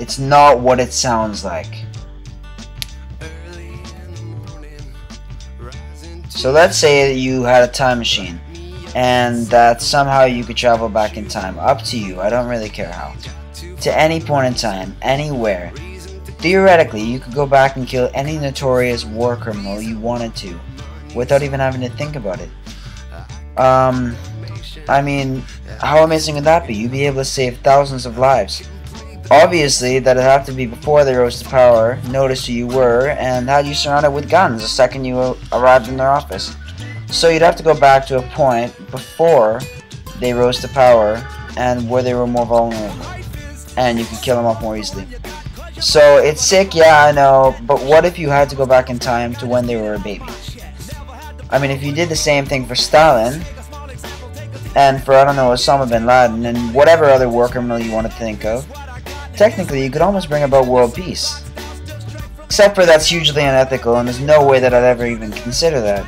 It's not what it sounds like. So let's say that you had a time machine and that somehow you could travel back in time. Up to you, I don't really care how. To any point in time, anywhere. Theoretically, you could go back and kill any notorious war criminal you wanted to, without even having to think about it. I mean, how amazing would that be? You'd be able to save thousands of lives. Obviously, that'd have to be before they rose to power, noticed who you were, and had you surrounded with guns the second you arrived in their office. So you'd have to go back to a point before they rose to power and where they were more vulnerable, and you could kill them off more easily. So it's sick, yeah, I know, but what if you had to go back in time to when they were a baby? I mean, if you did the same thing for Stalin, and for, I don't know, Osama bin Laden, and whatever other war criminal you want to think of, technically you could almost bring about world peace. Except for that's hugely unethical, and there's no way that I'd ever even consider that.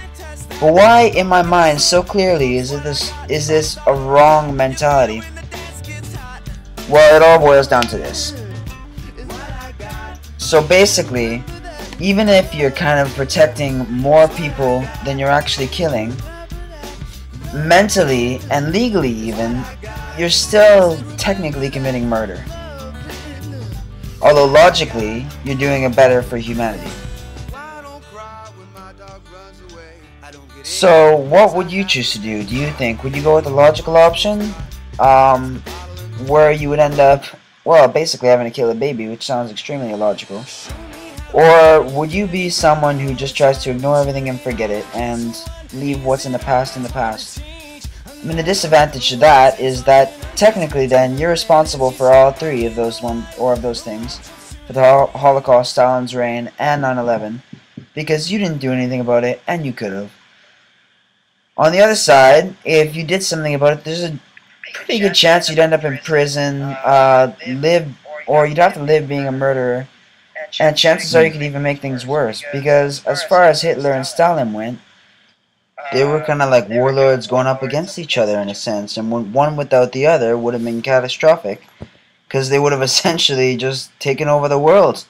But why, in my mind, so clearly is this a wrong mentality? Well, it all boils down to this. So basically, even if you're kind of protecting more people than you're actually killing, mentally and legally even, you're still technically committing murder. Although logically, you're doing it better for humanity. So, what would you choose to do? Do you think? Would you go with the logical option? Where you would end up, well, basically having to kill a baby, which sounds extremely illogical. Or would you be someone who just tries to ignore everything and forget it, and leave what's in the past in the past? I mean, the disadvantage to that is that technically then you're responsible for all three of those things, for the Holocaust, Stalin's reign, and 9/11, because you didn't do anything about it, and you could have. On the other side, if you did something about it, there's a pretty good chance you'd end up in prison, or you'd have to live being a murderer, and chances are you could even make things worse, because as far as Hitler and Stalin went, they were kind of like warlords going up against each other in a sense, and one without the other would have been catastrophic, because they would have essentially just taken over the world.